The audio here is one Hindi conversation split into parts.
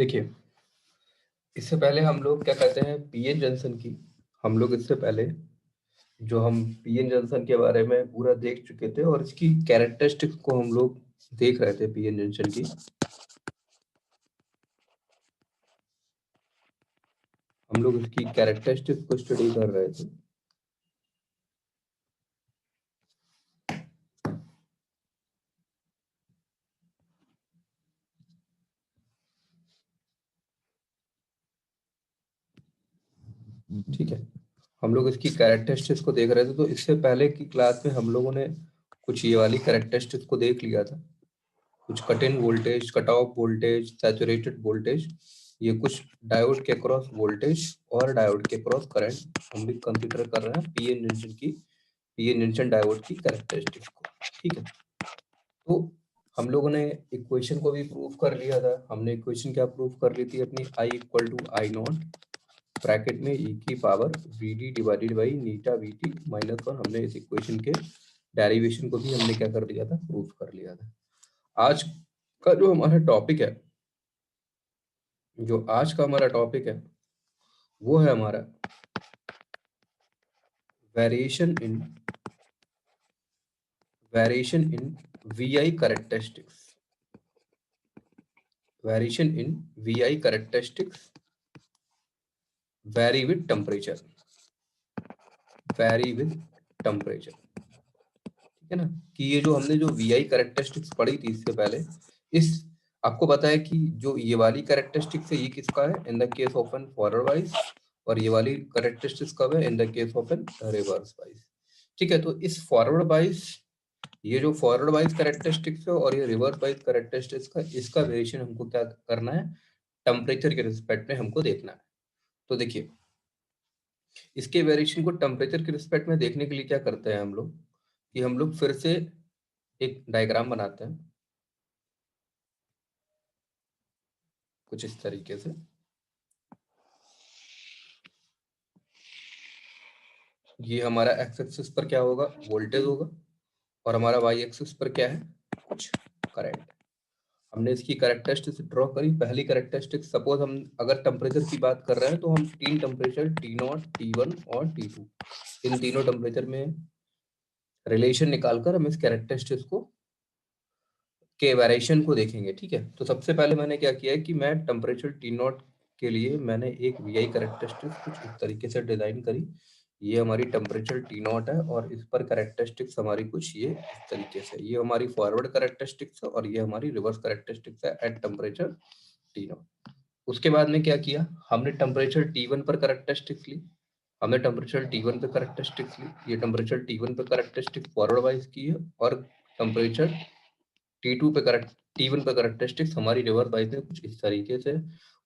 देखिए, इससे पहले हम लोग क्या कहते हैं पीएन जंक्शन की, हम लोग इससे पहले जो हम पीएन जंक्शन के बारे में पूरा देख चुके थे और इसकी कैरेक्टरिस्टिक्स को हम लोग देख रहे थे पीएन जंक्शन की। हम लोग इसकी कैरेक्टरिस्टिक्स को स्टडी कर रहे थे। ठीक है, हम लोग इसकी कैरेक्टरिस्टिक्स को देख रहे थे। तो इससे पहले की क्लास में हम लोगों ने कुछ ये वाली कैरेक्टरिस्टिक्स को देख लिया था, कुछ cut in voltage, cut off voltage, saturated voltage, ये कुछ डायोड के क्रॉस वोल्टेज और डायोड के क्रॉस करंट हम भी कंसीडर कर रहे हैं पीएन जंक्शन की, पीएन जंक्शन डायोड की कैरेक्टरिस्टिक्स को। ठीक है, तो हम लोगों ने इक्वेशन को भी प्रूव कर लिया था। हमने इक्वेशन क्या प्रूव कर ली थी अपनी, I equal to I naught bracket में e की पावर vd डिवाइडेड बाई नीटा vt माइनस 1। हमने इस इक्वेशन के डेरिवेशन को भी हमने क्या कर दिया था, प्रूव कर लिया था। आज का जो हमारा टॉपिक है, जो आज का हमारा टॉपिक है वो है हमारा variation in VI characteristics, variation in VI characteristics vary with temperature, vary with temperature। ठीक है ना, कि ये जो हमने जो VI कैरेक्टरिस्टिक्स पढ़ी थी इससे पहले, इस आपको पता है कि जो ये वाली कैरेक्टरिस्टिक्स है ये किसका है, in the case of an forward bias, और ये वाली कैरेक्टरिस्टिक्स कब है, in the case of an reverse bias. ठीक है, तो इस फॉरवर्ड वाइज, ये जो फॉरवर्ड वाइज कैरेक्टरिस्टिक्स है और ये रिवर्स वाइज कैरेक्टरिस्टिक्स का, इसका वेरिएशन हमको क्या करना है, टेम्परेचर के रिस्पेक्ट में हमको देखना है। तो देखिए, इसके वेरिएशन को टेम्परेचर के रिस्पेक्ट में देखने के लिए क्या करते हैं हम लोग, कि हम लोग फिर से एक डायग्राम बनाते हैं कुछ इस तरीके से। ये हमारा एक्स एक्सिस पर क्या होगा, वोल्टेज होगा, और हमारा वाई एक्सिस पर क्या है, कुछ करंट। हमने इसकी कैरेक्टरिस्टिक्स ड्रॉ करी। पहली कैरेक्टरिस्टिक, सपोज हम अगर टेम्परेचर की बात कर रहे हैं तो हम तीन टेम्परेचर T0, T1 और T2, इन तीनों टेम्परेचर में रिलेशन निकालकर हम इस कैरेक्टरिस्टिक्स को के वेरिएशन को देखेंगे। ठीक है, तो सबसे पहले मैंने क्या किया है कि मैं टेम्परेचर T0 के लिए मैंने एक VI कैरेक्टरिस्टिक्स कुछ इस तरीके से डिजाइन करी। ये हमारी टेम्परेचर T0 है और इस पर कैरेक्टरिस्टिक्स हमारी कुछ ये इस तरीके से, ये हमारी फॉरवर्ड कैरेक्टरिस्टिक्स है और ये हमारी रिवर्स कैरेक्टरिस्टिक्स है एट टेम्परेचर T0। उसके बाद में क्या किया, हमने टेम्परेचर T1 पर कैरेक्टरिस्टिक्स ली, हमने टेम्परेचर T1 पे कैरेक्टरिस्टिक्स ली, ये टेम्परेचर T1 पे कैरेक्टरिस्टिक्स फॉरवर्ड वाइज की है, और टेम्परेचर T2 पे T1 पे कैरेक्टरिस्टिक्स हमारी रिवर्स वाइज में कुछ इस तरीके से।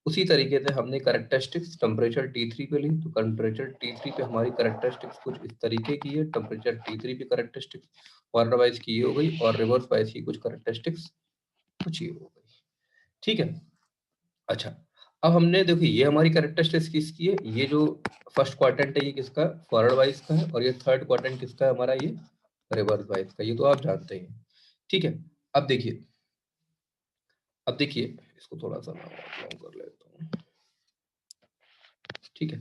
उसी तरीके से हमने कैरेक्टरिस्टिक्स टेम्परेचर T3 पे ली, तो टेम्परेचर T3 पे हमारी कैरेक्टरिस्टिक्स कुछ इस तरीके की है। टेम्परेचर T3 पे कैरेक्टरिस्टिक्स फॉरवर्ड वाइज की हो गई और रिवर्स वाइज की कुछ कैरेक्टरिस्टिक्स कुछ ये हो गई। ठीक है, अच्छा, अब हमने देखिए ये हमारी कैरेक्टरिस्टिक्स किसकी है, ये जो फर्स्ट क्वाड्रेंट है ये किसका, फॉरवर्ड वाइज का है, और ये थर्ड क्वाड्रेंट किसका है हमारा, ये रिवर्स वाइज का, ये तो आप जानते हैं। ठीक है, अब देखिए, अब देखिए इसको थोड़ा सा मैं लॉन्ग कर लेता हूँ। ठीक है,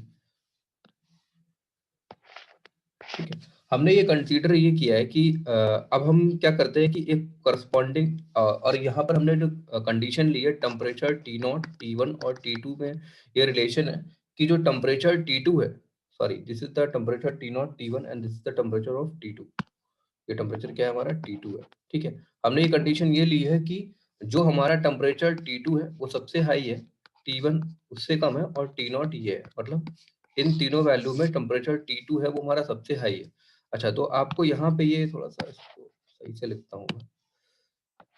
ठीक है, हमने ये कंसीडर ये किया है कि अब हम क्या करते हैं कि एक करस्पॉन्डिंग, और यहाँ पर हमने जो कंडीशन ली है टेम्परेचर T0, T1 और T2 में ये रिलेशन है कि जो टेम्परेचर T2 है, sorry this is the temperature T0, T1 and this is the temperature of T2। ये टेम्परेचर क्या है हमारा, T2 है। ठीक है, हमने ये कंडीशन ये ली है कि जो हमारा टेम्परेचर T2 है वो सबसे हाई है, T1 उससे कम है और T0 ये है, मतलब इन तीनों वैल्यू में टेम्परेचर T2 है वो हमारा सबसे हाई है। अच्छा, तो आपको यहाँ पे ये थोड़ा सा इसको सही से लिखता हूँ मैं,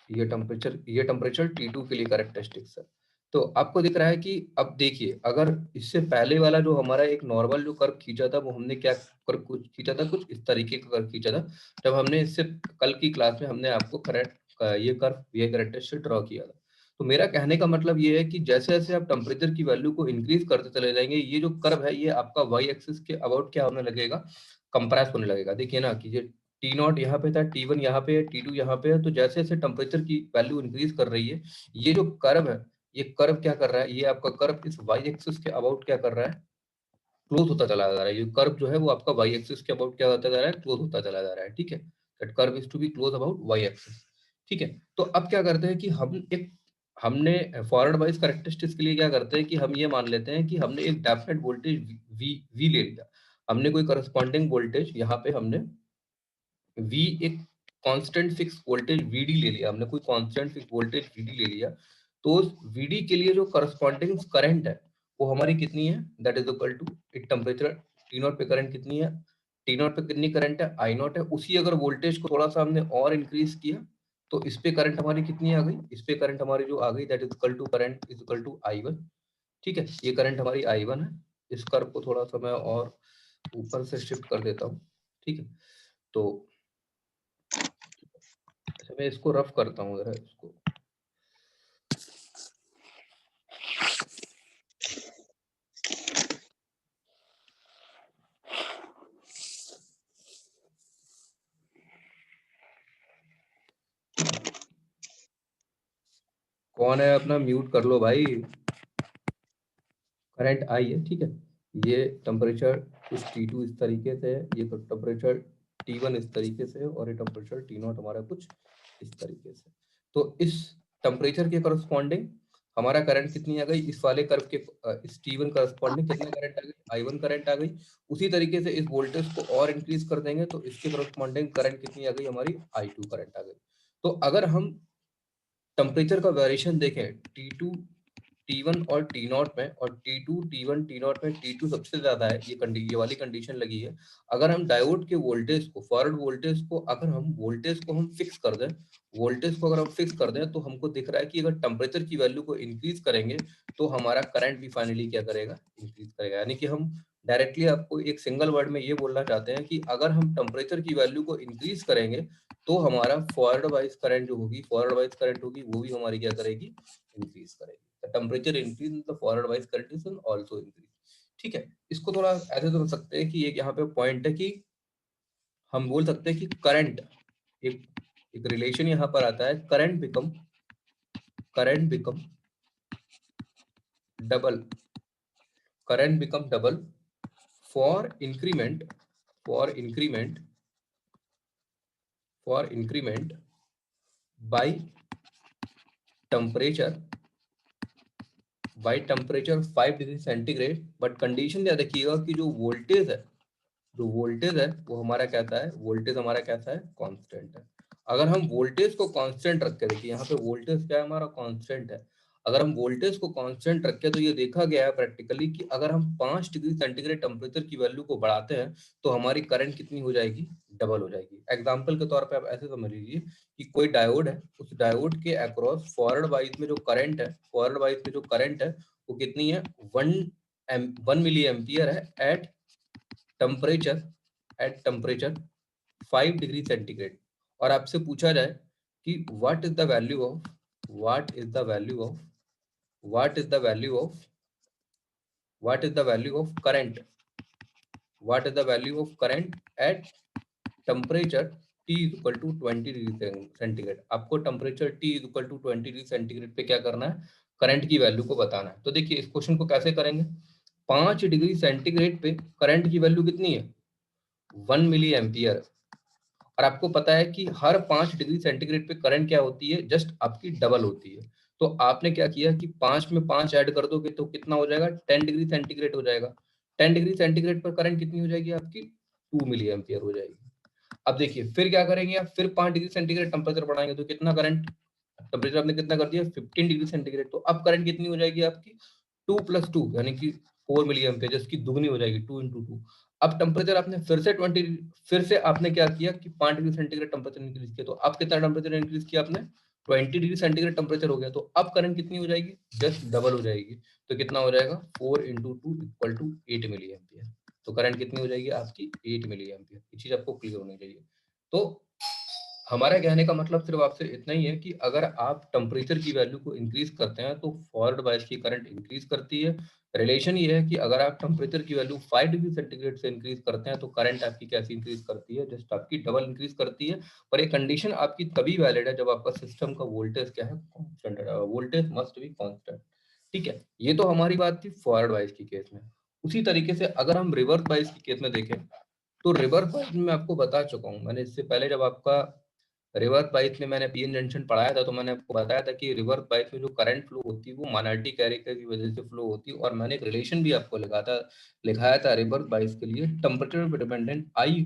ये टेम्परेचर T2 के लिए कैरेक्टरिस्टिक्स है। तो आपको दिख रहा है कि अब देखिए, अगर इससे पहले वाला जो हमारा एक नॉर्मल जो कर्व खींचा था वो हमने क्या कर्व कुछ खींचा था, कुछ इस तरीके का कर्व खींचा था। जब हमने इससे कल की क्लास में हमने आपको ये कर्व, ये कैरेक्टरिस्टिक ड्रॉ किया था। तो मेरा कहने का मतलब ये है कि जैसे जैसे आप टेम्परेचर की वैल्यू को इंक्रीज करते चले जाएंगे, ये जो कर्व है ये आपका वाई एक्सिस के अबाउट क्या होने लगेगा, कंप्रेस होने लगेगा। देखिए ना कि ये T0 यहाँ पे था, T1 यहाँ पे है, T2 यहाँ पे है, तो जैसे जैसे टेम्परेचर की वैल्यू इंक्रीज कर रही है, ये जो कर्व है ये कर्व क्या कर रहा है, ये आपका कर्व इस वाई एक्सिस के अबाउट क्या कर रहा है, क्लोज होता चला जा रहा है। ये कर्व जो है वो आपका वाई एक्सिस के अबाउट क्या होता जा रहा है, क्लोज होता चला जा रहा है। ठीक है, that curve is to be close about Y axis. ठीक है, तो अब क्या करते हैं कि हमने फॉरवर्ड वाइज कैरेक्टरिस्टिक्स के लिए क्या करते हैं कि हम ये मान लेते हैं कि हमने एक डेफिनेट वोल्टेज वी ले लिया, हमने कोई करस्पॉन्डिंग वोल्टेज यहाँ पे हमने V एक कांस्टेंट फिक्स वोल्टेज VD ले लिया, हमने कोई कांस्टेंट फिक्स वोल्टेज VD ले लिया, तो उस VD के लिए जो करस्पॉन्डिंग करंट है वो हमारी कितनी है, दैट इज इक्वल टू एक टेम्परेचर T0 पे करंट कितनी है, T0 पे कितनी करंट है, I0 है। उसी अगर वोल्टेज को थोड़ा सा हमने और इंक्रीज किया तो इस पे करंट हमारी कितनी आ गई, इस पे करंट हमारी जो आ गई that is equal to current is equal to I1। ठीक है, ये करंट हमारी I1 है। इस कर्व को थोड़ा सा मैं और ऊपर से शिफ्ट कर देता हूँ। ठीक है, तो अच्छा मैं इसको रफ करता हूँ जरा इसको। कौन है अपना म्यूट कर लो भाई। करंट आई है, ठीक है, ये टेम्परेचर कुछ T2 इस तरीके से है, ये टेम्परेचर T1 इस तरीके से है और ये टेम्परेचर T0 हमारा कुछ इस तरीके से। तो इस टेम्परेचर के करस्पॉन्डिंग हमारा करंट कितनी आ गई, इस वाले कर्व के इस T1 करस्पॉन्डिंग कितना करंट आ गई, I1 करंट आ गई। उसी तरीके से इस वोल्टेज को और इंक्रीज कर देंगे तो इसके करस्पॉन्डिंग करंट कितनी आ गई, हमारी I2 करंट आ गई। तो अगर हम टेम्परेचर का वेरिएशन देखें T2 T1 और T0 में, और T2 T1 T0 में T2 सबसे ज्यादा है, ये वाली कंडीशन लगी है। अगर हम डायोड के वोल्टेज को, फॉरवर्ड वोल्टेज को अगर हम वोल्टेज को हम फिक्स कर दें, वोल्टेज को अगर हम फिक्स कर दें तो हमको दिख रहा है कि अगर टेम्परेचर की वैल्यू को इंक्रीज करेंगे तो हमारा करंट भी फाइनली क्या करेगा, इंक्रीज करेगा। यानी कि हम डायरेक्टली आपको एक सिंगल वर्ड में ये बोलना चाहते हैं कि अगर हम टेम्परेचर की वैल्यू को इंक्रीज करेंगे तो हमारा फॉरवर्ड वाइज करंट जो होगी, फॉरवर्ड वाइज करंट होगी वो भी हमारी क्या करेगी, इंक्रीज करेगी। The temperature increase in the forward wise current is also increase। ठीक है, इसको थोड़ा ऐसे समझ सकते हैं कि एक यहाँ पे पॉइंट है कि हम बोल सकते हैं कि करंट एक रिलेशन यहाँ पर आता है, current become double, current become double for increment by temperature 5 degree centigrade. But condition याद रखिएगा कि जो वोल्टेज है वो हमारा कैसा है, वोल्टेज हमारा कैसा है, कांस्टेंट है। अगर हम वोल्टेज को कांस्टेंट रख के, देखिए यहाँ पे वोल्टेज क्या है, हमारा कांस्टेंट है। अगर हम वोल्टेज को कांस्टेंट रखें तो ये देखा गया है प्रैक्टिकली कि अगर हम 5 डिग्री सेंटीग्रेड टेम्परेचर की वैल्यू को बढ़ाते हैं तो हमारी करंट कितनी हो जाएगी, डबल हो जाएगी। एग्जाम्पल के तौर पे आप ऐसे समझ लीजिए कि कोई डायोड है, उस डायोड के अक्रॉस फॉरवर्ड वाइज में जो करंट है, वो कितनी है, 1 मिली एम्पियर है एट टेम्परेचर 5 डिग्री सेंटीग्रेड। और आपसे पूछा जाए कि what is the value of what is the value of what is the value of what is the value of current what is the value of current at temperature T is equal to 20 degree centigrade. आपको temperature T is equal to 20 degree centigrade पे क्या करना है, करंट की वैल्यू को बताना है। तो देखिए इस क्वेश्चन को कैसे करेंगे, 5 डिग्री सेंटीग्रेड पे करंट की वैल्यू कितनी है, 1 मिली एम्पियर। और आपको पता है कि हर 5 डिग्री सेंटीग्रेड पे करंट क्या होती है, जस्ट आपकी डबल होती है। तो आपने क्या किया कि 5 में 5 ऐड कर दोगे तो कितना हो जाएगा, 10 डिग्री सेंटीग्रेड हो जाएगा। 10 डिग्री सेंटीग्रेड पर करंट कितनी हो जाएगी आपकी, 2 मिली एम्पियर हो जाएगी। अब देखिए फिर क्या करेंगे आप, फिर 5 डिग्री सेंटीग्रेड टेम्परेचर बढ़ाएंगे तो कितना करंट, टेम्परेचर आपने कितना कर दिया 15 डिग्री सेंटीग्रेड, तो अब करंट कितनी हो जाएगी आपकी 2 + 2 यानी कि 4 मिली एम्पियर, जिसकी दुगनी हो जाएगी 2 × 2। अब टेम्परेचर आपने फिर से आपने क्या किया कि 5 डिग्री सेंटीग्रेड टेम्परेचर इंक्रीज किया, तो अब कितना टेम्परेचर इंक्रीज किया आपने, 20 डिग्री सेंटीग्रेड टेम्परेचर हो गया। तो अब करंट कितनी हो जाएगी, जस्ट डबल हो जाएगी। तो कितना हो जाएगा 4 × 2 = 8 मिली एम्पियर। तो करंट कितनी हो जाएगी आपकी 8 मिली एम्पियर। ये चीज आपको क्लियर होनी चाहिए। तो हमारा कहने का मतलब सिर्फ आपसे इतना ही है कि अगर आप टेम्परेचर की वैल्यू को इंक्रीज करते हैं तो फॉरवर्ड बायस की करंट इंक्रीज करती है। रिलेशन ये है कि अगर आप टेम्परेचर की वैल्यू 5 डिग्री सेंटीग्रेड से इंक्रीज करते हैं तो करंट आपकी कैसे इंक्रीज करती है, जस्ट आपकी डबल इंक्रीज करती है। पर ये कंडीशन आपकी तभी वैलिड है जब आपका सिस्टम का वोल्टेज क्या है, कांस्टेंट है। Voltage must be constant. ठीक है, ये तो हमारी बात थी फॉरवर्ड बायस की केस में। उसी तरीके से अगर हम रिवर्स बायस की केस में देखें तो रिवर्स बायस में मैं आपको बता चुका हूँ, मैंने इससे पहले जब आपका रिवर्स बायस में मैंने पीएन जंक्शन पढ़ाया था तो मैंने आपको बताया था कि रिवर्स बायस में जो करंट फ्लो होती है वो माइनॉरिटी कैरेक्टर की वजह से फ्लो होती है। और मैंने एक रिलेशन भी आपको लिखाया था रिवर्स बायस के लिए, टेम्परेचर पे dependent I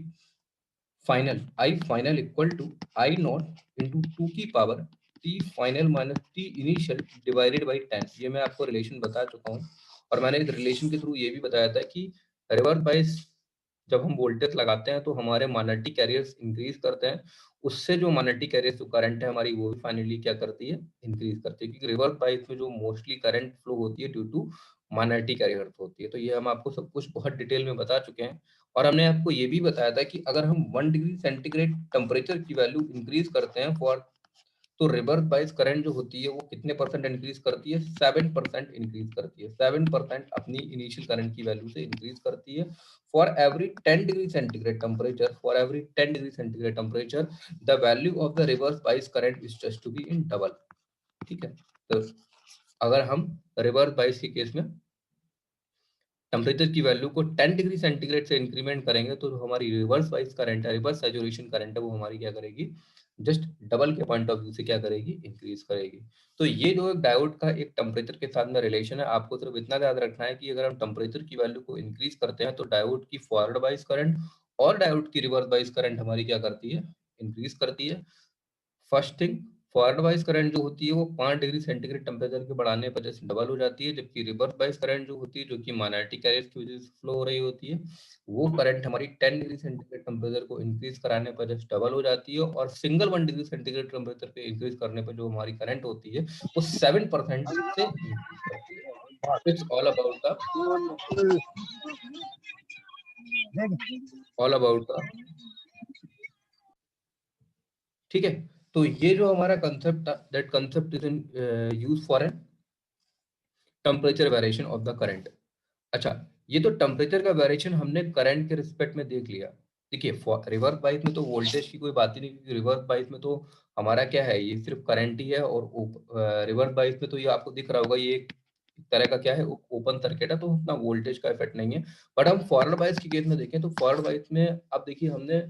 final equal to I naught into 2 की power T final minus T initial divided by 10। ये मैं आपको रिलेशन बता चुका हूँ। और मैंने इस रिलेशन के थ्रू ये भी बताया था कि रिवर्स बायस जब हम वोल्टेज लगाते हैं तो हमारे माइनॉरिटी कैरियर्स इंक्रीज करते हैं, उससे जो माइनॉरिटी कैरियर्स जो करंट है हमारी वो भी फाइनली क्या करती है, इंक्रीज करती है। क्योंकि रिवर्स बायस में जो मोस्टली करंट फ्लो होती है ड्यू टू माइनॉरिटी कैरियर होती है। तो ये हम आपको सब कुछ बहुत डिटेल में बता चुके हैं। और हमने आपको ये भी बताया था कि अगर हम 1 डिग्री सेंटीग्रेड टेम्परेचर की वैल्यू इंक्रीज करते हैं फॉर तो रिवर्स बायस करंट जो होती है वो कितने परसेंट इंक्रीज करती है, 7% इंक्रीज करती है। 7% अपनी इनिशियल करंट की वैल्यू से इंक्रीज करती है। For every 10 degree centigrade temperature, for every 10 degree centigrade temperature the value of the reverse bias current is just to be in double. ठीक है, तो अगर हम रिवर्स बायस के केस में टेम्परेचर की वैल्यू को 10 डिग्री सेंटीग्रेड से इंक्रीमेंट करेंगे तो जो हमारी रिवर्स वाइज करंट है, रिवर्स सैचुरेशन करंट है, वो हमारी क्या करेगी, जस्ट डबल के पॉइंट ऑफ व्यू से क्या करेगी, इंक्रीज करेगी। तो ये जो एक डायोड का एक टेम्परेचर के साथ में रिलेशन है, आपको सिर्फ इतना याद रखना है कि अगर हम टेम्परेचर की वैल्यू को इंक्रीज करते हैं तो डायोड की फॉरवर्ड बायस करंट और डायोड की रिवर्स बायस करंट हमारी क्या करती है, इंक्रीज करती है। First thing, forward bias current जो होती है वो 5 डिग्री सेंटीग्रेड टेम्परेचर के बढ़ाने पर जैसे डबल हो जाती है, जबकि रिवर्स बायस करंट जो होती है जो कि माइनॉरिटी कैरियर्स की वजह से फ्लो हो रही होती है, वो करंट हमारी 10 डिग्री सेंटीग्रेड टेम्परेचर को इंक्रीज कराने पर जस्ट डबल हो जाती है। और सिंगल 1 डिग्री सेंटीग्रेड टेम्परेचर पे इंक्रीज करने पर जो हमारी करंट होती है वो 7% से इंक्रीज करती है। इट्स ऑल अबाउट द, ठीक है। तो ये जो हमारा concept, that concept is in use for an temperature variation of the current. अच्छा, ये तो टेम्परेचर का वेरिएशन हमने करंट के रिस्पेक्ट में देख लिया। देखिए रिवर्स बायस में तो वोल्टेज की कोई बात ही नहीं, क्योंकि रिवर्स बायस में तो हमारा क्या है, ये सिर्फ करंट ही है। और रिवर्स बायस में तो ये आपको दिख रहा होगा, ये एक तरह का क्या है, ओपन सर्किट है, तो उतना वोल्टेज का इफेक्ट नहीं है। बट हम फॉरवर्ड बायस की केस में देखें तो फॉरवर्ड बायस में अब देखिए हमने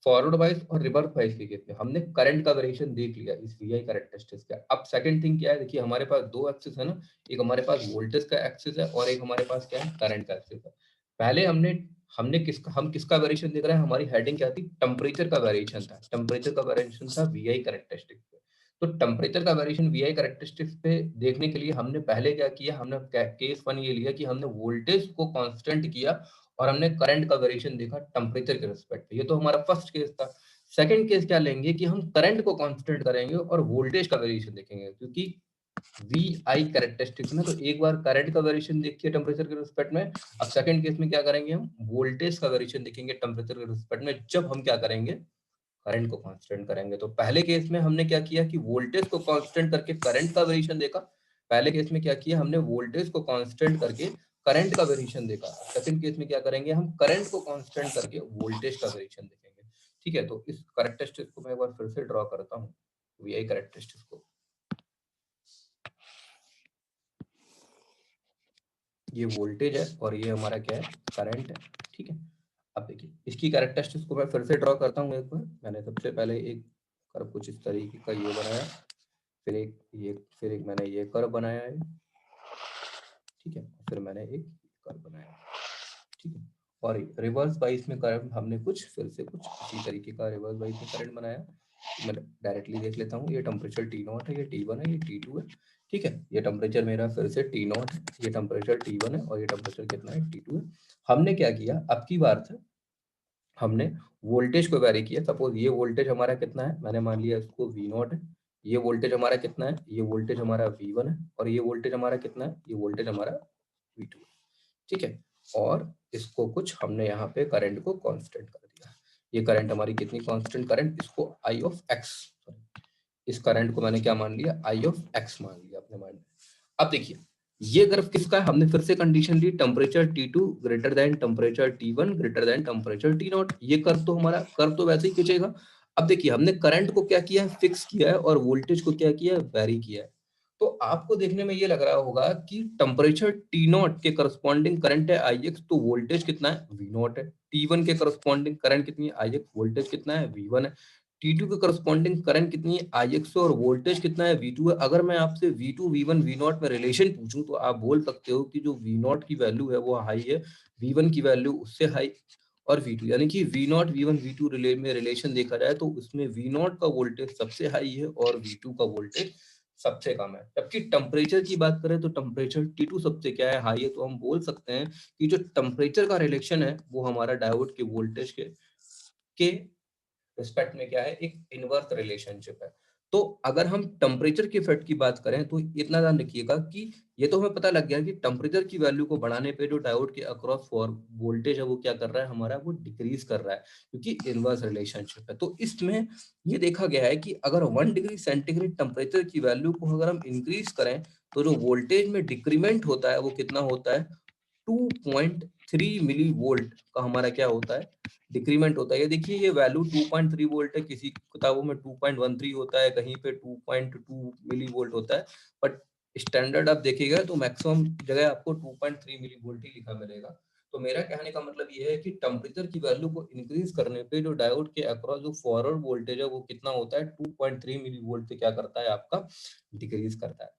फॉरवर्ड बायस और रिवर्स बायस के केस में हमने करंट का वेरिएशन देख लिया इस वीआई कैरेक्टरिस्टिक्स का। अब सेकंड थिंग क्या है, देखिए हमारे पास दो एक्सिस है ना, एक हमारे पास वोल्टेज का एक्सिस है और एक हमारे पास क्या है, करंट का एक्सिस है। पहले हमने हमने किसका हम किसका वेरिएशन देख रहे हैं, हमारी हेडिंग क्या थी, टेम्परेचर का वेरिएशन था। टेम्परेचर का वेरिएशन था वीआई कैरेक्टरिस्टिक्स पे। तो टेम्परेचर का वेरिएशन वीआई कैरेक्टरिस्टिक्स पे देखने के लिए हमने पहले क्या किया, हमने केस वन ये लिया कि हमने वोल्टेज को कांस्टेंट किया और हमने करंट का वेरिएशन देखा टेम्परेचर के रिस्पेक्ट पे। ये तो हमारा फर्स्ट केस था। सेकंड केस क्या लेंगे कि हम करंट को कांस्टेंट करेंगे और वोल्टेज का वेरिएशन देखेंगे, क्योंकि वी आई कैरेक्टरिस्टिक्स में तो एक बार करंट का वेरिएशन देखिए टेम्परेचर के रिस्पेक्ट में। अब सेकंड केस में क्या करेंगे, हम वोल्टेज का वेरिएशन देखेंगे टेम्परेचर के रिस्पेक्ट में, जब हम क्या करेंगे, करंट को कांस्टेंट करेंगे। तो पहले केस में हमने क्या किया कि वोल्टेज को कांस्टेंट करके करंट का वेरिएशन देखा। पहले केस में क्या किया, हमने वोल्टेज को कांस्टेंट करके करंट का वेरिएशन देखा। सेकंड केस में क्या करेंगे, हम करंट को कांस्टेंट करके वोल्टेज का वेरिएशन देखेंगे। ठीक है, तो इस कैरेक्टरिस्टिक्स को मैं एक बार फिर से ड्रॉ करता हूँ, वीआई कैरेक्टरिस्टिक्स को। ये वोल्टेज है और ये हमारा क्या है, करंट है। ठीक है, अब देखिए इसकी कैरेक्टरिस्टिक्स को मैं फिर से ड्रॉ करता हूँ एक बार। मैंने सबसे पहले एक कर्व कुछ इस तरीके का ये बनाया, फिर एक मैंने ये कर्व बनाया है। ठीक है, फिर मैंने एक कर्व बनाया। ठीक है, और रिवर्स बाइस में करंट हमने कुछ फिर से कुछ इसी तरीके का रिवर्स बाइस में करंट बनाया। मैं डायरेक्टली देख लेता हूँ, ये टेम्परेचर T0 है, ये T1 है, ये T2 है। ठीक है, ये टेम्परेचर मेरा फिर से T0 है, ये टेम्परेचर T1 है और ये टेम्परेचर कितना है, T2 है। हमने क्या किया, अब की बार से हमने वोल्टेज को वेरी किया। सपोज ये वोल्टेज हमारा कितना है, मैंने मान लिया इसको V0 है। ये वोल्टेज हमारा कितना है, ये वोल्टेज हमारा V1 है। और ये वोल्टेज हमारा कितना है, ये वोल्टेज हमारा V2 है। ठीक है, और इसको कुछ हमने यहाँ पे करंट को कांस्टेंट कर दिया। ये करंट हमारी कितनी कांस्टेंट करंट, इसको आई ऑफ एक्स, इस करंट को मैंने क्या मान लिया, आई ऑफ एक्स मान लिया अपने माइंड में। अब देखिए ये ग्राफ किसका है, हमने फिर से कंडीशन ली temperature T2 greater than temperature T1 greater than temperature T0। ये कर्व तो हमारा कर्व तो वैसे ही खींचेगा। अब देखिए हमने करंट को क्या किया है, फिक्स किया है, और वोल्टेज को क्या किया है, वेरी किया है। तो आपको देखने में ये लग रहा होगा कि टेम्परेचर T0 के करस्पॉन्डिंग करंट है Ix, तो वोल्टेज कितना है, V0 है। T1 के करस्पॉन्डिंग करंट कितनी है Ix, वोल्टेज कितना है, V1 है। T2 के करस्पॉन्डिंग करंट कितनी है Ix और वोल्टेज कितना है, V2 है। अगर मैं आपसे V2 V1 V0 में रिलेशन पूछूं तो आप बोल सकते हो कि जो V0 की वैल्यू है वो हाई है, V1 की वैल्यू उससे हाई, और V2 यानी कि V0 V1 V2 में रिलेशन देखा जाए तो उसमें V0 का वोल्टेज सबसे हाई है और V2 का वोल्टेज सबसे कम है। जबकि टेम्परेचर की बात करें तो टेम्परेचर T2 सबसे क्या है, हाई है। तो हम बोल सकते हैं कि जो टेम्परेचर का रिलेशन है वो हमारा डायोड के वोल्टेज के रिस्पेक्ट में क्या है, एक इनवर्स रिलेशनशिप है। तो अगर हम टेम्परेचर के इफेक्ट की बात करें तो इतना ध्यान रखिएगा कि ये तो हमें पता लग गया कि टेम्परेचर की वैल्यू को बढ़ाने पे जो डायोड के अक्रॉस फॉर वोल्टेज है वो क्या कर रहा है हमारा, वो डिक्रीज कर रहा है, क्योंकि इनवर्स रिलेशनशिप है। तो इसमें ये देखा गया है कि अगर 1 डिग्री सेंटीग्रेड टेम्परेचर की वैल्यू को अगर हम इंक्रीज करें तो जो वोल्टेज में डिक्रीमेंट होता है वो कितना होता है, 2.3 मिली वोल्ट का हमारा क्या होता है, डिक्रीमेंट होता है। ये देखिए ये वैल्यू 2.3 वोल्ट है, किसी किताबों में 2.13 होता है, कहीं पे 2.2 मिली वोल्ट होता है, बट स्टैंडर्ड आप देखिएगा तो मैक्सिमम जगह आपको 2.3 मिली वोल्ट ही लिखा मिलेगा। तो मेरा कहने का मतलब ये है कि टेम्परेचर की वैल्यू को इंक्रीज करने पे जो डायोड के अक्रॉस जो फॉरवर्ड वोल्टेज है वो कितना होता है, 2.3 मिली वोल्ट से क्या करता है आपका, डिक्रीज करता है।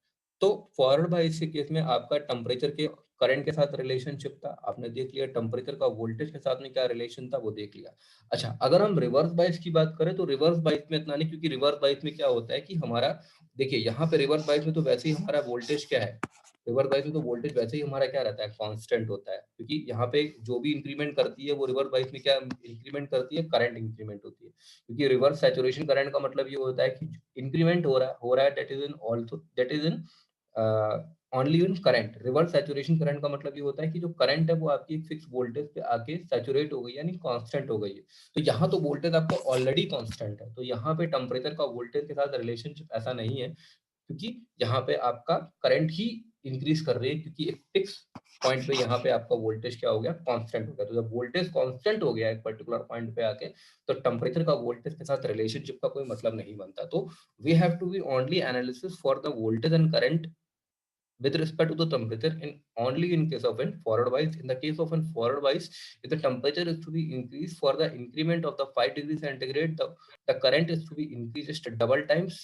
तो फॉरवर्ड बायस के केस में आपका टेम्परेचर के करंट के साथ रिलेशनशिप था, आपने देख लिया। टेम्परेचर का वोल्टेज के साथ में क्या रिलेशन था वो देख लिया। अच्छा अगर हम रिवर्स बायस की बात करें तो रिवर्स बायस में इतना नहीं, क्योंकि रिवर्स बायस में क्या होता है कि हमारा, देखिए यहाँ पे रिवर्स बायस में तो वैसे ही हमारा वोल्टेज क्या है, रिवर्स बायस में तो वोल्टेज वैसे ही हमारा क्या रहता है, कांस्टेंट होता है, क्योंकि यहाँ पे जो भी इंक्रीमेंट करती है वो रिवर्स बायस में क्या इंक्रीमेंट करती है, करंट इंक्रीमेंट होती है। क्योंकि रिवर्स सैचुरेशन करंट का मतलब ये होता है कि इंक्रीमेंट हो रहा है that is in also that is in only in current. Reverse saturation current का मतलब ये होता है कि जो करंट है वो आपकी एक फिक्स वोल्टेज पे आके सैचुरेट हो गई, यानी कांस्टेंट हो गई है। तो यहाँ तो वोल्टेज आपका ऑलरेडी कांस्टेंट है, तो यहाँ पे टेम्परेचर का वोल्टेज के साथ रिलेशनशिप ऐसा नहीं है, क्योंकि यहाँ पे आपका करंट ही इंक्रीज कर रही है, क्योंकि एक फिक्स पॉइंट पे यहाँ पे आपका वोल्टेज क्या हो गया, कांस्टेंट हो गया। तो जब वोल्टेज कांस्टेंट हो गया एक पर्टिकुलर पॉइंट पे आके, तो टेम्परेचर का वोल्टेज के साथ रिलेशनशिप का कोई मतलब नहीं बनता। तो we have to be only analysis for the voltage and current with respect to the temperature in only in case of an forward bias. In the case of an forward bias, if the temperature is to be increased for the increment of the 5 degrees centigrade, the current is to be increased just double times.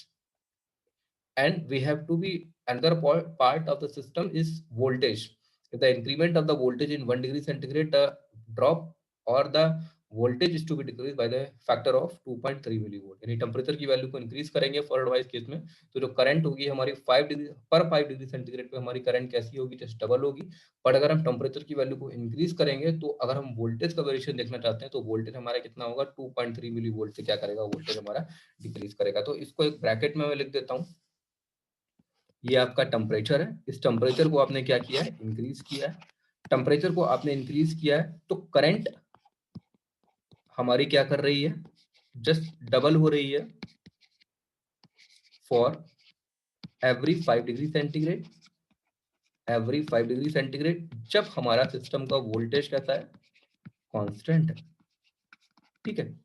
And we have to be, another part of the system is voltage. If the increment of the voltage in 1 degree centigrade, the drop or the voltage is to be decreased by the factor of 2.3 millivolt। यानी टेम्परेचर की वैल्यू को इंक्रीज करेंगे फॉरवर्ड वाइज केस में, तो जो करंट होगी हमारी 5 डिग्री पर 5 डिग्री सेंटीग्रेड पे हमारी करंट कैसी होगी, जस्ट डबल होगी। बट अगर हम टेम्परेचर की वैल्यू को इंक्रीज करेंगे तो अगर हम वोल्टेज का वेरिएशन देखना चाहते हैं तो वोल्टेज हमारा कितना होगा, 2.3 मिली वोल्ट से क्या करेगा, वोल्टेज हमारा डिक्रीज करेगा। तो इसको एक ब्रैकेट में मैं लिख देता हूँ, ये आपका टेम्परेचर है, इस टेम्परेचर को आपने क्या किया है, इंक्रीज किया है। टेम्परेचर को आपने इंक्रीज किया है तो करंट हमारी क्या कर रही है, जस्ट डबल हो रही है for every 5 degree centigrade, every 5 degree centigrade, जब हमारा सिस्टम का वोल्टेज कैसा है, कांस्टेंट है। ठीक है,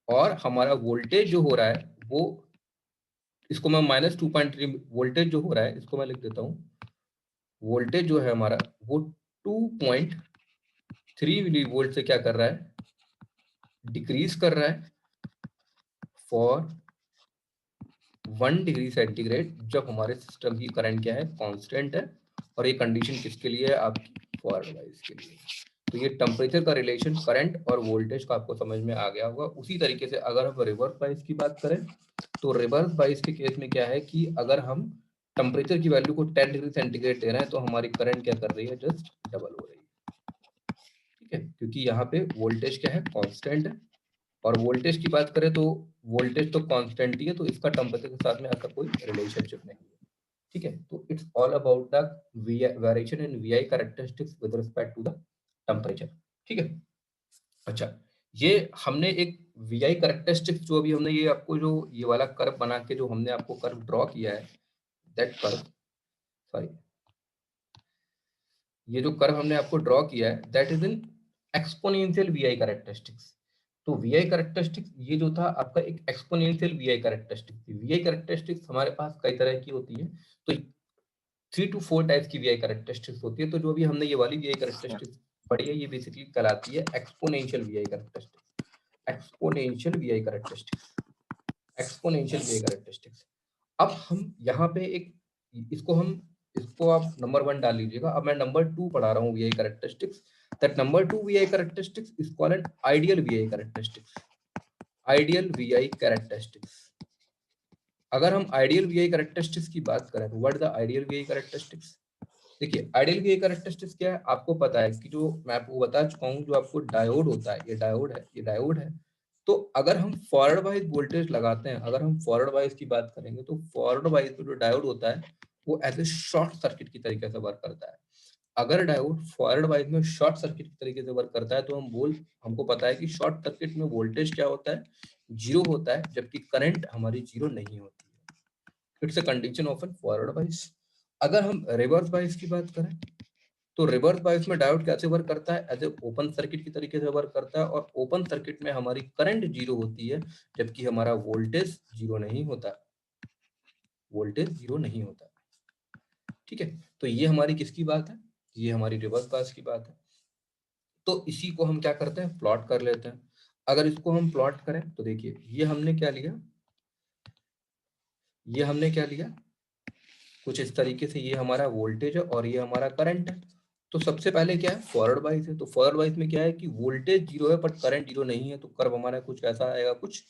और हमारा वोल्टेज जो हो रहा है वो, इसको मैं -2.3 वोल्टेज जो हो रहा है इसको मैं लिख देता हूँ, वोल्टेज जो है हमारा वो 2.3 मिली वोल्ट से क्या कर रहा है, डिक्रीज कर रहा है फॉर 1 डिग्री सेंटीग्रेड, जब हमारे सिस्टम की करंट क्या है, कांस्टेंट है। और ये कंडीशन किसके लिए है, आपकी फॉरवर्ड बायस के लिए। तो ये टेम्परेचर का रिलेशन करंट और वोल्टेज का आपको समझ में आ गया होगा। उसी तरीके से अगर हम रिवर्स बायस की बात करें तो रिवर्स बायस के केस में क्या है कि अगर हम टेम्परेचर की वैल्यू को 10 डिग्री सेंटीग्रेड दे रहे हैं तो हमारी करंट क्या कर रही है, जस्ट डबल हो रही है। ठीक है, क्योंकि यहाँ पे वोल्टेज क्या है, कांस्टेंट है, और वोल्टेज की बात करें तो वोल्टेज तो कांस्टेंट ही है, तो इसका टेम्परेचर के साथ में ऐसा कोई रिलेशनशिप नहीं है। ठीक है, तो it's all about the variation in VI characteristics with respect to the temperature. ठीक है, अच्छा ये हमने एक वीआई कैरेक्टरिस्टिक्स जो अभी हमने ये आपको जो ये वाला कर्व बना के जो हमने आपको कर्व ड्रॉ किया है, दैट कर्व, सॉरी, ये जो कर्व हमने आपको ड्रॉ किया है that is in exponential VI characteristics. तो वीआई कैरेक्टरिस्टिक्स ये जो था आपका एक एक्सपोनेंशियल वीआई कैरेक्टरिस्टिक्स थी। वीआई कैरेक्टरिस्टिक्स हमारे पास कई तरह की होती है, तो 3 to 4 टाइप्स की वीआई कैरेक्टरिस्टिक्स होती है। तो जो अभी हमने ये वाली वीआई कैरेक्टरिस्टिक्स पढ़ी है, ये बेसिकली कहलाती है exponential VI characteristics. Exponential VI characteristics, exponential VI characteristics. अब हम यहाँ पे एक इसको आप नंबर 1 डाल लीजिएगा। अब मैं नंबर 2 पढ़ा रहा हूँ VI characteristics. That number 2 VI characteristics is called an ideal VI characteristics. Ideal VI characteristics. अगर हम आइडियल वीआई कैरेक्टरिस्टिक्स की बात करें तो what is the ideal VI characteristics? देखिए आइडियल वीआई कैरेक्टरिस्टिक्स क्या है, आपको पता है कि जो मैं आपको बता चुका हूँ, जो आपको डायोड होता है, ये डायोड है, ये डायोड है। तो अगर हम फॉरवर्ड वाइज वोल्टेज लगाते हैं, अगर हम फॉरवर्ड वाइज की बात करेंगे तो फॉरवर्ड वाइज जो डायोड होता है वो एज ए शॉर्ट सर्किट की तरीके से वर्क करता है। अगर डायोड फॉरवर्ड वाइज में शॉर्ट सर्किट की तरीके से वर्क करता है तो हमको पता है कि शॉर्ट सर्किट में वोल्टेज क्या होता है, जीरो होता है, जबकि करंट हमारी जीरो नहीं होती है। It's a condition of an forward bias. अगर हम रिवर्स बायस की बात करें तो रिवर्स बायस में डायोड कैसे वर्क करता है, एज ए ओपन सर्किट की तरीके से वर्क करता है, और ओपन सर्किट में हमारी करंट जीरो होती है जबकि हमारा वोल्टेज जीरो नहीं होता, वोल्टेज जीरो नहीं होता। ठीक है, तो ये हमारी किसकी बात है, ये हमारी रिवर्स बायस की बात है। तो इसी को हम क्या करते हैं, प्लॉट कर लेते हैं। अगर इसको हम प्लॉट करें तो देखिए ये हमने क्या लिया, ये हमने क्या लिया, कुछ इस तरीके से ये हमारा वोल्टेज है और ये हमारा करंट है। तो सबसे पहले क्या है, फॉरवर्ड वाइज है। तो फॉरवर्ड वाइज में क्या है कि वोल्टेज जीरो है बट करंट जीरो नहीं है, तो कर्व हमारा कुछ कैसा आएगा, कुछ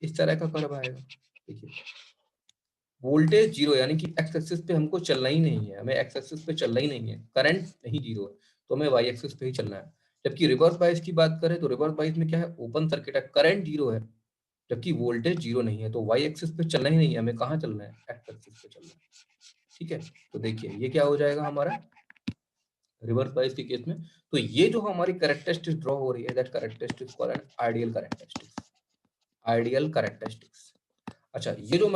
इस तरह का कर्व आएगा। देखिए वोल्टेज जीरो यानी कि एक्स एक्सिस पे हमको चलना ही नहीं है, हमें एक्स एक्सिस पे चलना ही नहीं है, करंट नहीं जीरो है, तो हमें वाई एक्सिस पे ही चलना है। जबकि रिवर्स बायस की बात करें तो रिवर्स बायस में क्या है, ओपन सर्किट है, करंट जीरो है जबकि वोल्टेज जीरो नहीं है, तो वाई एक्सिस पे चलना ही नहीं है, हमें कहाँ चलना है, एक्स एक्सिस पे चलना है। ठीक है, तो देखिए ये क्या हो जाएगा हमारा रिवर्स बायस के केस में। तो ये जो हमारी कैरेक्टरिस्टिक्स ड्रॉ हो रही है, that characteristics called an ideal characteristics, ideal characteristics. अच्छा, ये जो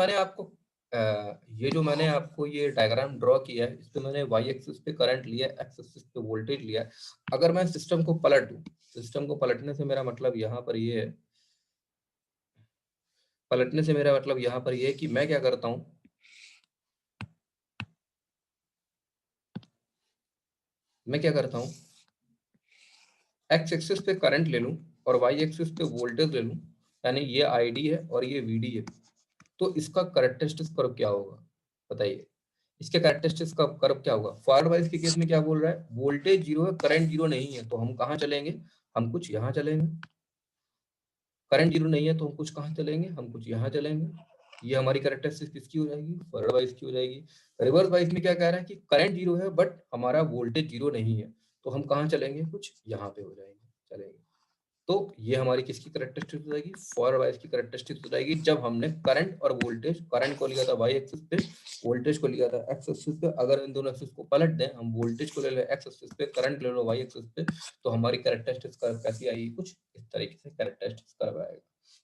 मैंने आपको ये डायग्राम ड्रॉ किया है, इस पे मैंने वाई एक्सिस पे करंट लिया है, एक्स एक्सिस पे वोल्टेज लिया है। अगर मैं सिस्टम को पलट दूं, सिस्टम को पलटने से मेरा मतलब यहाँ पर ये है, पलटने से मेरा मतलब यहाँ पर ये है कि मैं क्या करता हूँ, मैं क्या करता हूँ, एक्स एक्सिस पे करंट ले लूं और वाई एक्सिस पे वोल्टेज ले लूं, यानी ये आईडी है और ये वीडी है। तो इसका कैरेक्टरिस्टिक्स कर्व क्या होगा, बताइए, इसके कैरेक्टरिस्टिक्स का कर्व क्या होगा। फॉरवर्ड वाइज के केस में क्या बोल रहा है, वोल्टेज जीरो है, करंट जीरो नहीं है, तो हम कहाँ चलेंगे, हम कुछ यहाँ चलेंगे। करंट जीरो नहीं है तो हम कुछ कहाँ चलेंगे, हम कुछ यहाँ चलेंगे। ये हमारी कैरेक्टरिस्टिक्स किसकी हो जाएगी, फॉरवर्ड वाइज की हो जाएगी। रिवर्स वाइज में क्या कह रहा है कि करंट जीरो है बट हमारा वोल्टेज जीरो नहीं है, तो हम कहाँ चलेंगे, कुछ यहाँ पे हो जाएंगे, चलेंगे। तो ये हमारी किसकी कैरेक्टरिस्टिक्स हो जाएगी, फॉरवर्ड वाइज की कैरेक्टरिस्टिक्स हो जाएगी, जब हमने करंट और वोल्टेज, करंट को लिया था वाई एक्सिस पे, वोल्टेज को लिया था एक्स एक्सिस पे। अगर इन दोनों एक्सिस को पलट दें, हम वोल्टेज को ले लो एक्स एक्सिस पे, करंट ले लो वाई एक्सिस पे, तो हमारी कैरेक्टरिस्टिक्स कर्व कैसी आएगी, कुछ इस तरीके से कैरेक्टरिस्टिक्स कर्व आएगा।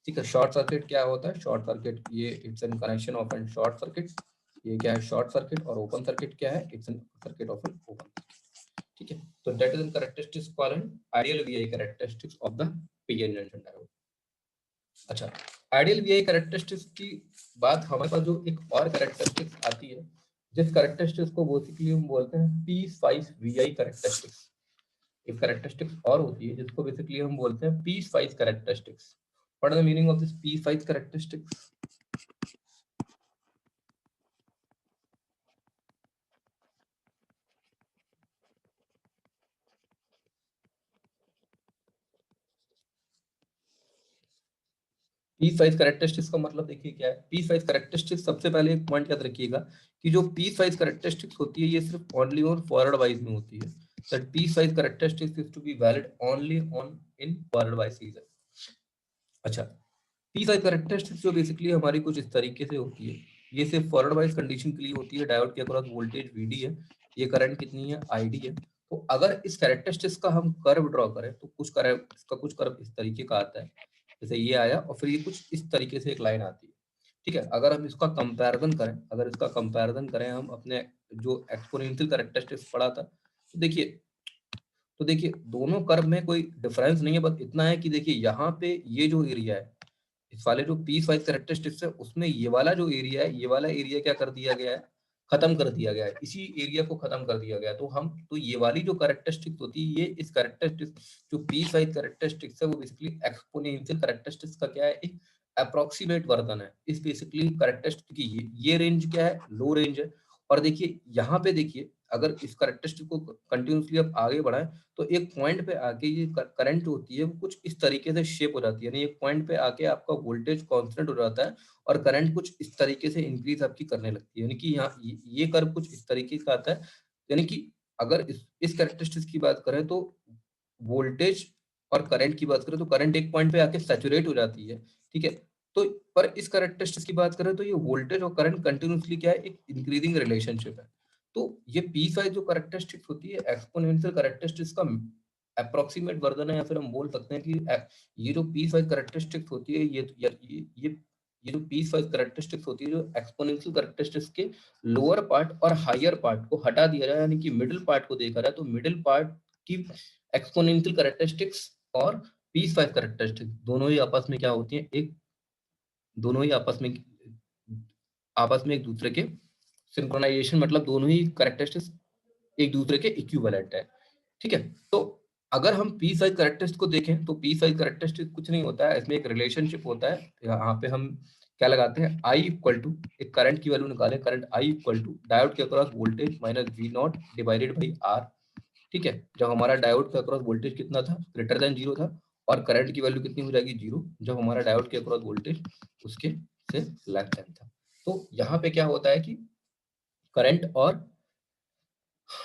ठीक है, शॉर्ट सर्किट क्या होता है, शॉर्ट सर्किट ये it's an connection of an short circuit. ये क्या है, शॉर्ट सर्किट, और ओपन सर्किट क्या है, it's an circuit of an open. ठीक है, तो that is an characteristics called an ideal VI characteristics of the PN junction diode. अच्छा, आइडियल वीआई कैरेक्टरिस्टिक्स की बात, हमारे पास जो एक और कैरेक्टरिस्टिक्स आती है, जिस कैरेक्टरिस्टिक्स को बेसिकली हम बोलते हैं पीस वीआई कैरेक्टरिस्टिक्स। एक कैरेक्टरिस्टिक्स और होती है जिसको बेसिकली हम बोलते हैं piece characteristics. What is the meaning of this piece characteristics? Piece wise characteristics का मतलब देखिए क्या है, पीस वाइज कैरेक्टरिस्टिक्स, सबसे पहले एक पॉइंट याद रखिएगा कि जो पीस वाइज कैरेक्टरिस्टिक्स होती है ये सिर्फ ओनली और फॉरवर्ड वाइज में होती है। That piece wise characteristics is to be valid only on in forward bias season. अच्छा, पीस वाइज कैरेक्टरिस्टिक्स जो बेसिकली हमारी कुछ इस तरीके से होती है, ये सिर्फ फॉरवर्ड वाइज कंडीशन के लिए होती है। डायोड के अक्रॉस वोल्टेज वीडी है, ये करंट कितनी है, आईडी है। तो अगर इस कैरेक्टरिस्टिक्स का हम कर्व ड्रॉ करें तो कुछ कर्व, इसका कुछ कर्व इस तरीके का आता है। जैसे ये आया और फिर ये कुछ इस तरीके से एक लाइन आती है, ठीक है। अगर हम इसका कंपैरिजन करें, अगर इसका कंपैरिजन करें हम अपने जो एक्सपोनेंशियल कैरेक्टरिस्टिक्स पढ़ा था, तो देखिए दोनों कर्व में कोई डिफरेंस नहीं है, बस इतना है कि देखिए यहाँ पे ये जो एरिया है, इस वाले जो पीस वाइज कैरेक्टरिस्टिक्स है, उसमें ये वाला जो एरिया है, ये वाला एरिया क्या कर दिया गया है, खत्म कर दिया गया है, इसी एरिया को खत्म कर दिया गया है। तो ये वाली जो कैरेक्टरिस्टिक्स होती है, ये इस कैरेक्टरिस्टिक्स जो पीस वाइज कैरेक्टरिस्टिक्स है, वो बेसिकली एक्सपोनेंशियल कैरेक्टरिस्टिक्स का क्या है, एक अप्रोक्सीमेट वर्जन है इस बेसिकली कैरेक्टरिस्टिक की। ये रेंज क्या है, लो रेंज है। और देखिए यहाँ पे देखिए, अगर इस कैरेक्टरिस्टिक को कंटिन्यूसली आप आगे बढ़ाएं, तो एक पॉइंट पे आके ये करंट जो होती है वो कुछ इस तरीके से शेप हो जाती है, यानी एक पॉइंट पे आके आपका वोल्टेज कांस्टेंट हो जाता है और करंट कुछ इस तरीके से इंक्रीज आपकी करने लगती है, यानी कि यहाँ ये कर्व कुछ इस तरीके का आता है। यानी कि अगर इस कैरेक्टरिस्टिक्स की बात करें तो वोल्टेज और करंट की बात करें तो करंट एक पॉइंट पे आके सैचुरेट हो जाती है, ठीक है। तो पर इस कैरेक्टरिस्टिक्स की बात करें तो ये वोल्टेज और करंट कंटिन्यूसली क्या है, एक इंक्रीजिंग रिलेशनशिप है। तो ये पीस वाइज जो कैरेक्टरिस्टिक्स होती है, एक्सपोनेंशियल कैरेक्टरिस्टिक्स का अप्रोक्सीमेट वर्जन है, या फिर हम बोल सकते हैं कि ये जो पीस वाइज कैरेक्टरिस्टिक्स होती है, ये जो पीस वाइज कैरेक्टरिस्टिक्स होती है, जो एक्सपोनेंशियल कैरेक्टरिस्टिक्स के लोअर पार्ट और हायर पार्ट को हटा दिया जाए, यानी कि मिडिल पार्ट को देखा जाए, तो मिडिल पार्ट की एक्सपोनेंशियल कैरेक्टरिस्टिक्स और पीस वाइज कैरेक्टरिस्टिक्स दोनों ही आपस में क्या होती हैं, दोनों ही आपस में एक दूसरे के सिंक्रोनाइजेशन, मतलब दोनों ही कैरेक्टरिस्टिक्स एक दूसरे के इक्विवेलेंट है, ठीक है। तो अगर हम पीस वाइज कैरेक्टरिस्टिक्स को देखें तो पीस वाइज कैरेक्टरिस्टिक्स कुछ नहीं होता है, इसमें एक रिलेशनशिप होता है। यहाँ पे हम क्या लगाते हैं, आई इक्वल टू, एक करंट की वैल्यू निकाले, current I equal to diode के across voltage minus V naught divided by R, ठीक है। जब हमारा डायोड के अक्रॉस वोल्टेज कितना था, ग्रेटर देन जीरो था, और करंट की वैल्यू कितनी हो जाएगी, जीरो, जब हमारा डायोड के अक्रॉस वोल्टेज उसके से लेस देन था। तो यहाँ पे क्या होता है कि करंट और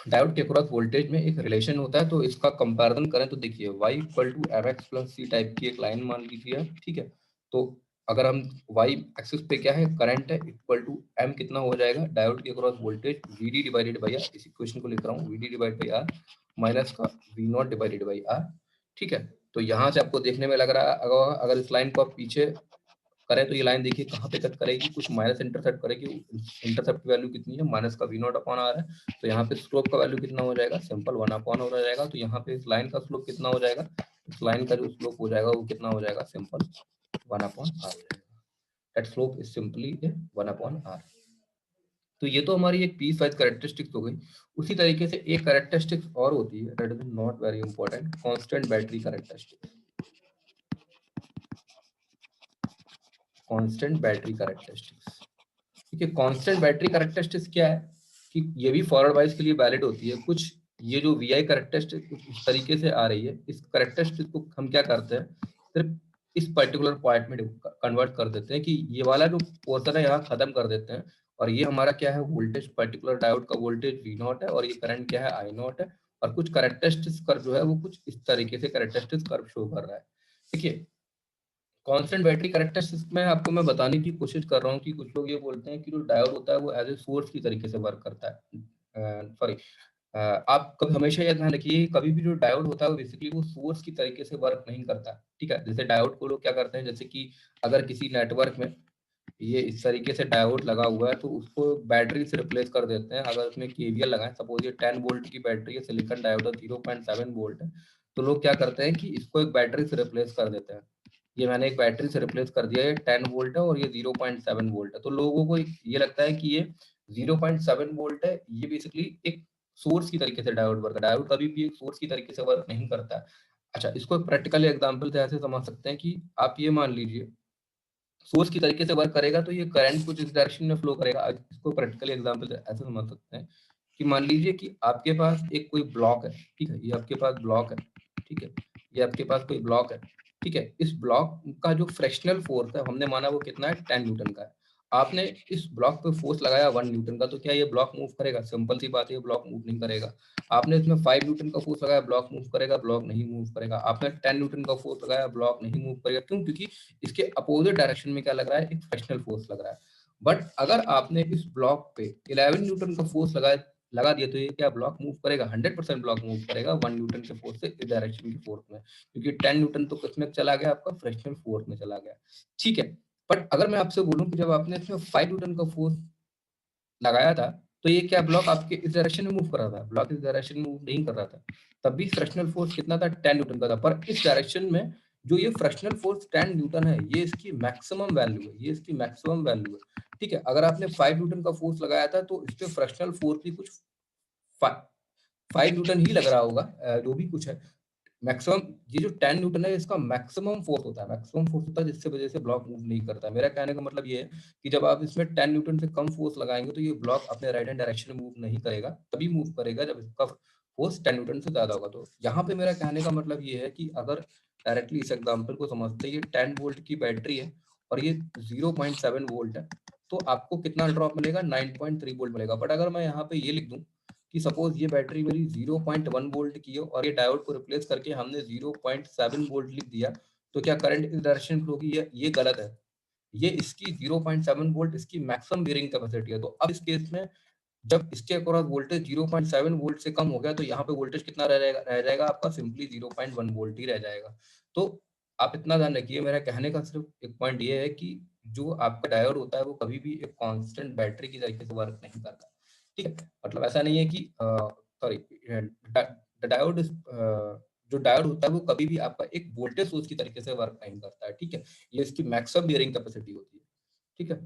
डायोड के अक्रॉस वोल्टेज में एक रिलेशन होता है। तो इसका कंपैरिजन करें तो देखिए y equal to M X plus C type की एक लाइन मान लीजिए, ठीक है। तो अगर हम y एक्सिस पे क्या है, करंट है, इक्वल टू m कितना हो जाएगा, डायोड के across voltage vd divided by R, इस इक्वेशन को लिख रहा हूँ, vd divide by R minus का v naught divided by R, ठीक है। तो यहाँ से आपको देखने में लग रहा है, अगर इस लाइन को आप पीछे करें तो ये लाइन देखिए कहाँ पे कट करेगी, कुछ माइनस इंटरसेप्ट करेगी। इंटरसेप्ट की वैल्यू कितनी है, माइनस का वी नॉट अपॉन आर है। तो यहाँ पे स्लोप का वैल्यू कितना हो जाएगा, सिंपल 1 अपॉन हो जाएगा। तो यहाँ पे इस लाइन का स्लोप कितना हो जाएगा, इस लाइन का जो स्लोप हो जाएगा वो कितना हो जाएगा, सिंपल 1 अपॉन आर हो जाएगा। That slope is simply 1 upon R. तो ये तो हमारी एक पीस वाइज कैरेक्टरिस्टिक्स हो गई। उसी तरीके से एक कैरेक्टरिस्टिक्स और होती है, that is not very important, constant battery characteristics. Constant battery characteristics, ठीक है। कांस्टेंट बैटरी कैरेक्टरिस्टिक्स क्या है कि ये भी फॉरवर्ड बाइस के लिए वैलिड होती है। कुछ ये जो वी आई कैरेक्टरिस्टिक इस तरीके से आ रही है, इस कैरेक्टरिस्टिक को हम क्या करते हैं, सिर्फ इस पर्टिकुलर पॉइंट में कन्वर्ट कर देते हैं कि ये वाला जो पोर्शन है यहाँ खत्म कर देते हैं, और ये हमारा क्या है, वोल्टेज, पर्टिकुलर डायोड का वोल्टेज वी नॉट है, और ये करंट क्या है, आई नॉट है। और कुछ कैरेक्टरिस्टिक्स कर्व जो है वो कुछ इस तरीके से कैरेक्टरिस्टिक्स कर्व शो कर रहा है। देखिए कांस्टेंट बैटरी कैरेक्टरिस्टिक्स में आपको मैं बताने की कोशिश कर रहा हूँ कि कुछ लोग ये बोलते हैं कि जो डायोड होता है वो एज ए सोर्स की तरीके से वर्क करता है। सॉरी, आप कभी हमेशा ये ध्यान रखिए, कभी भी जो डायोड होता है वो बेसिकली वो सोर्स की तरीके से वर्क नहीं करता, ठीक है। जैसे डायोड को लोग क्या करते हैं, जैसे कि अगर किसी नेटवर्क में ये इस तरीके से डायोड लगा हुआ है तो उसको बैटरी से रिप्लेस कर देते हैं। अगर उसमें केवीएल लगाएं, सपोज ये 10 वोल्ट की बैटरी है, सिलिकॉन डायोड 0.7 वोल्ट है, तो लोग क्या करते हैं कि इसको एक बैटरी से रिप्लेस कर देते हैं। ये मैंने एक बैटरी से रिप्लेस कर दिया, ये 10 वोल्ट है और ये 0.7 वोल्ट है। तो लोगों को ये लगता है कि ये 0.7 वोल्ट है, ये बेसिकली एक सोर्स की तरीके से डायोड वर्क करता है। डायोड कभी भी एक सोर्स की तरीके से वर्क नहीं करता है। अच्छा, इसको एक प्रैक्टिकल एग्जांपल से ऐसे समझ सकते हैं कि आप ये मान लीजिए सोर्स की तरीके से वर्क करेगा तो ये करंट कुछ इस डायरेक्शन में फ्लो करेगा। इसको प्रैक्टिकल एग्जांपल से ऐसे समझ सकते हैं कि मान लीजिए कि आपके पास एक कोई ब्लॉक है, ठीक है, ये आपके पास ब्लॉक है, ठीक है, ये आपके पास कोई ब्लॉक है, ठीक है। इस ब्लॉक का जो फ्रैक्शनल फोर्स है हमने माना वो कितना है, 10 न्यूटन का है। आपने इस ब्लॉक पे फोर्स लगाया 1 न्यूटन का, तो क्या ये ब्लॉक मूव करेगा, सिंपल सी बात है, ये ब्लॉक मूव नहीं करेगा। आपने इसमें 5 न्यूटन का फोर्स लगाया, ब्लॉक मूव करेगा, ब्लॉक नहीं मूव करेगा। आपने 10 न्यूटन का फोर्स लगाया, ब्लॉक नहीं मूव करेगा। क्यों? क्योंकि इसके अपोजिट डायरेक्शन में क्या लग रहा है, एक फ्रैक्शनल फोर्स लग रहा है। बट अगर आपने इस ब्लॉक पे 11 न्यूटन का फोर्स लगा दिया तो ये क्या ब्लॉक मूव करेगा, 100% ब्लॉक मूव करेगा 1 न्यूटन के फोर्स से इस डायरेक्शन की फोर्स में, क्योंकि 10 न्यूटन तो किसमें चला गया, आपका फ्रिक्शनल फोर्स में चला गया। ठीक है, बट अगर मैं आपसे बोलूं कि जब आपने इसमें 5 न्यूटन का फोर्स लगाया था, तो ये क्या ब्लॉक आपके इस डायरेक्शन में मूव कर रहा था, ब्लॉक इस डायरेक्शन में मूव नहीं कर रहा था, तब भी फ्रिक्शनल फोर्स कितना था, 10 न्यूटन का था। पर इस डायरेक्शन में जो ये फ्रिक्शनल फोर्स 10 न्यूटन है, ये इसकी मैक्सिमम वैल्यू है, ये इसकी मैक्सिमम वैल्यू है। ठीक है, अगर आपने 5 न्यूटन का फोर्स लगाया था तो इस पे फ्रिक्शनल फोर्स भी कुछ 5 न्यूटन ही लग रहा होगा, जो भी कुछ है मैक्सिमम। ये जो 10 न्यूटन है इसका मैक्सिमम फोर्स होता है, मैक्सिमम फोर्स होता है जिससे वजह से ब्लॉक मूव नहीं करता। मेरा कहने का मतलब ये है कि जब आप इसमें 10 न्यूटन से कम फोर्स लगाएंगे तो ये ब्लॉक अपने राइट हैंड डायरेक्शन में मूव नहीं करेगा, तभी मूव करेगा जब इसका फोर्स 10 न्यूटन से ज्यादा होगा। तो यहाँ पे मेरा कहने का मतलब ये है कि अगर डायरेक्टली इस एग्जाम्पल को समझते, ये 10 वोल्ट की बैटरी है और ये 0.7 वोल्ट है, तो आपको कितना ड्रॉप मिलेगा, 9.3 वोल्ट मिलेगा। बट अगर मैं यहाँ पे ये लिख दूं कि सपोज ये बैटरी मेरी 0.1 वोल्ट की है और ये डायोड को रिप्लेस करके हमने 0.7 वोल्ट लिख दिया, तो क्या करंट इस डायरेक्शन फ्लो की, ये गलत है। ये इसकी 0.7 वोल्ट इसकी मैक्सिमम बियरिंग कैपेसिटी है। तो अब इस केस में जब इसके अक्रॉस वोल्टेज 0.7 वोल्ट से कम हो गया, तो यहाँ पे वोल्टेज कितना रह जाएगा आपका, सिंपली 0.1 वोल्ट ही रह जाएगा। तो आप इतना ध्यान रखिए, मेरा कहने का सिर्फ एक पॉइंट ये है कि जो आपका डायोड होता है वो कभी भी एक कांस्टेंट बैटरी की तरीके से वर्क नहीं करता। ठीक है, मतलब ऐसा नहीं है कि सॉरी, डायोड जो डायोड होता है वो कभी भी आपका एक वोल्टेज सोर्स की तरीके से वर्क नहीं करता है। ठीक है, ये इसकी मैक्सिमम बियरिंग कैपेसिटी होती है। ठीक है,